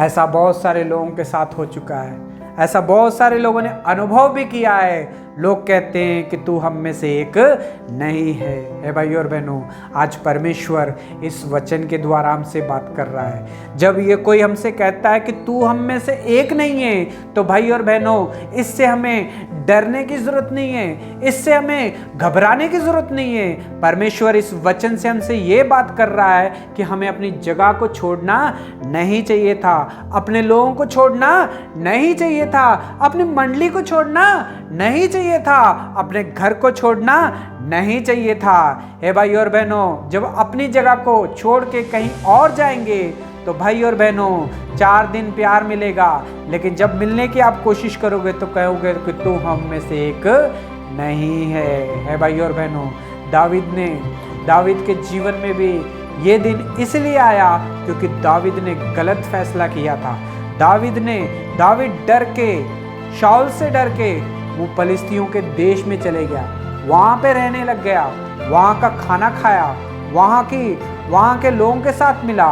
ऐसा बहुत सारे लोगों के साथ हो चुका है, ऐसा बहुत सारे लोगों ने अनुभव भी किया है। लोग कहते हैं कि तू हम में से एक नहीं है। भाई और बहनों, आज परमेश्वर इस वचन के द्वारा हमसे बात कर रहा है। जब ये कोई हमसे कहता है कि तू हम में से एक नहीं है, तो भाई और बहनों, इससे हमें डरने की जरूरत नहीं है, इससे हमें घबराने की जरूरत नहीं है। परमेश्वर इस वचन से हमसे ये बात कर रहा है कि हमें अपनी जगह को छोड़ना नहीं चाहिए था, अपने लोगों को छोड़ना नहीं चाहिए था, अपनी मंडली को छोड़ना नहीं चाहिए था, अपने घर को छोड़ना नहीं चाहिए था। हे भाई और बहनों, जब अपनी जगह को छोड़ के कहीं और जाएंगे तो भाई और बहनों 4 दिन प्यार मिलेगा, लेकिन जब मिलने की आप कोशिश करोगे तो कहोगे कि तू हम में से एक नहीं है। भाई और बहनों, दावीद के जीवन में भी ये दिन इसलिए आया क्योंकि दावीद ने गलत फैसला किया था। दावीद डर के, शाऊल से डर के वो फलिस्तियों के देश में चले गया, वहां पे रहने लग गया, वहां का खाना खाया, वहां के लोगों के साथ मिला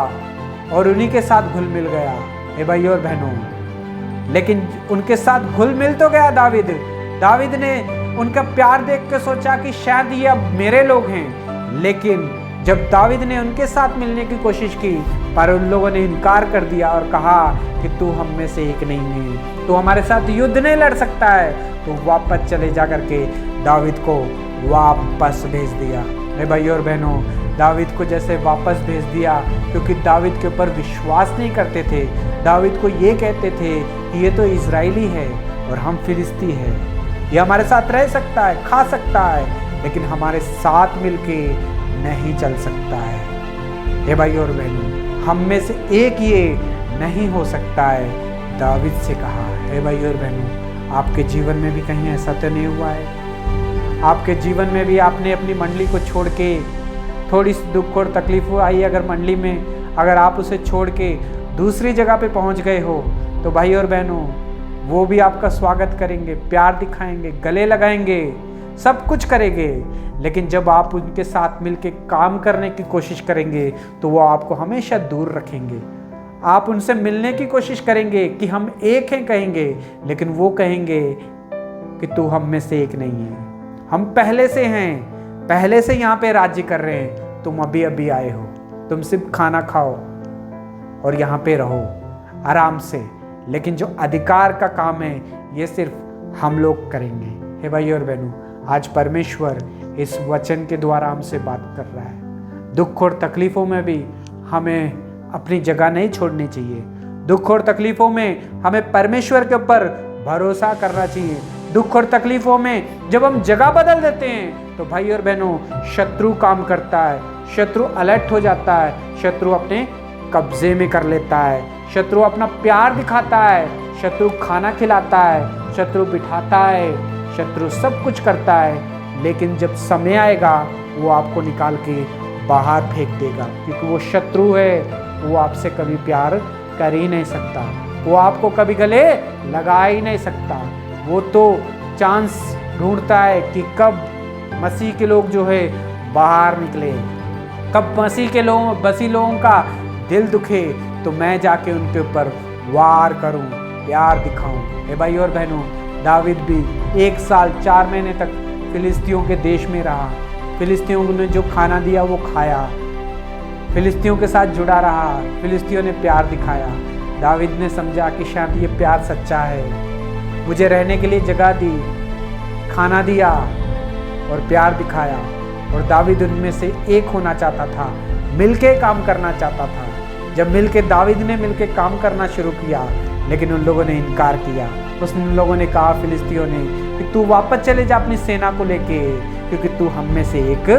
और उन्हीं के साथ घुल मिल गया। हे भाई और बहनों, लेकिन उनके साथ घुल मिल तो गया दावीद ने उनका प्यार देख के सोचा कि शायद ये अब मेरे लोग हैं, लेकिन जब दावीद ने उनके साथ मिलने की कोशिश की पर उन लोगों ने इनकार कर दिया और कहा कि तू हम में से एक नहीं है, तू हमारे साथ युद्ध नहीं लड़ सकता है, तो वापस चले जा करके दावीद को वापस भेज दिया। हे भाई और बहनों, दावीद को जैसे वापस भेज दिया क्योंकि दावीद के ऊपर विश्वास नहीं करते थे। दावीद को ये कहते थे कि ये तो इजरायली है और हम फिलिस्ती है, ये हमारे साथ रह सकता है, खा सकता है, लेकिन हमारे साथ मिलके नहीं चल सकता है। हे भाई और बहनों, हम में से एक ये नहीं हो सकता है, दावीद से कहा। हे भाई और बहनों, आपके जीवन में भी कहीं ऐसा तो नहीं हुआ है? आपके जीवन में भी आपने अपनी मंडली को छोड़ के, थोड़ी सी दुख और तकलीफ आई अगर मंडली में, अगर आप उसे छोड़ के दूसरी जगह पे पहुंच गए हो, तो भाई और बहनों, वो भी आपका स्वागत करेंगे, प्यार दिखाएंगे, गले लगाएंगे, सब कुछ करेंगे, लेकिन जब आप उनके साथ मिलके काम करने की कोशिश करेंगे तो वो आपको हमेशा दूर रखेंगे। आप उनसे मिलने की कोशिश करेंगे कि हम एक हैं कहेंगे, लेकिन वो कहेंगे कि तू हम में से एक नहीं है, हम पहले से हैं, पहले से यहाँ पे राज्य कर रहे हैं, तुम अभी अभी आए हो, तुम सिर्फ खाना खाओ और यहाँ पे रहो आराम से, लेकिन जो अधिकार का काम है ये सिर्फ हम लोग करेंगे। हे भाई और बहनों, आज परमेश्वर इस वचन के द्वारा हमसे बात कर रहा है। दुख और तकलीफों में भी हमें अपनी जगह नहीं छोड़नी चाहिए। दुख और तकलीफों में हमें परमेश्वर के ऊपर भरोसा करना चाहिए। दुख और तकलीफों में जब हम जगह बदल देते हैं तो भाई और बहनों, शत्रु काम करता है, शत्रु अलर्ट हो जाता है, शत्रु अपने कब्जे में कर लेता है, शत्रु अपना प्यार दिखाता है, शत्रु खाना खिलाता है, शत्रु बिठाता है, शत्रु सब कुछ करता है, लेकिन जब समय आएगा वो आपको निकाल के बाहर फेंक देगा, क्योंकि वो शत्रु है, वो आपसे कभी प्यार कर ही नहीं सकता, वो आपको कभी गले लगा ही नहीं सकता। वो तो चांस ढूंढता है कि कब मसीह के लोग जो है बाहर निकले, कब मसीह लोगों का दिल दुखे, तो मैं जाके उनके ऊपर वार करूं, प्यार दिखाऊं। हे भाई और बहनों, दावीद भी 1 साल 4 महीने तक फिलिस्तियों के देश में रहा। फिलिस्तियों ने जो खाना दिया वो खाया, फिलिस्तियों के साथ जुड़ा रहा, फिलिस्तियों ने प्यार दिखाया। दावीद ने समझा कि शायद ये प्यार सच्चा है, मुझे रहने के लिए जगह दी, खाना दिया और प्यार दिखाया। और दावीद उनमें से एक होना चाहता था, मिलके काम करना चाहता था। जब दावीद ने मिलके काम करना शुरू किया, लेकिन उन लोगों ने इनकार किया। उन लोगों ने कहा, फिलिस्तियों ने, कि तू वापस चले जा अपनी सेना को लेके, क्योंकि तू हम में से एक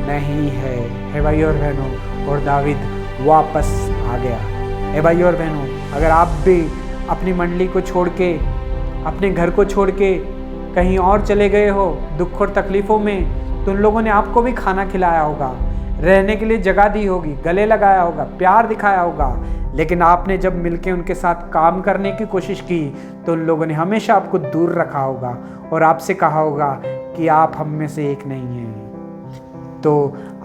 नहीं है। हे भाई और बहनों, और दावीद वापस आ गया। हे भाई और बहनों, अगर आप भी अपनी मंडली को छोड़ के, अपने घर को छोड़ के कहीं और चले गए हो दुख और तकलीफ़ों में, तो उन लोगों ने आपको भी खाना खिलाया होगा, रहने के लिए जगह दी होगी, गले लगाया होगा, प्यार दिखाया होगा, लेकिन आपने जब मिलके उनके साथ काम करने की कोशिश की तो उन लोगों ने हमेशा आपको दूर रखा होगा और आपसे कहा होगा कि आप हम में से एक नहीं हैं। तो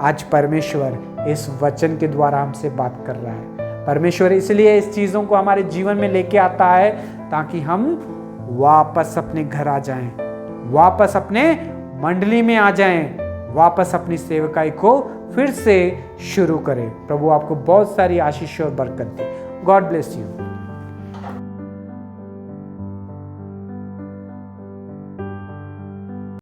आज परमेश्वर इस वचन के द्वारा हमसे बात कर रहा है। परमेश्वर इसलिए इस चीज़ों को हमारे जीवन में लेके आता है ताकि हम वापस अपने घर आ जाएं, वापस अपने मंडली में आ जाएं, वापस अपनी सेवकाई को फिर से शुरू करें। प्रभु आपको बहुत सारी आशीष और बरकत दे। God bless you.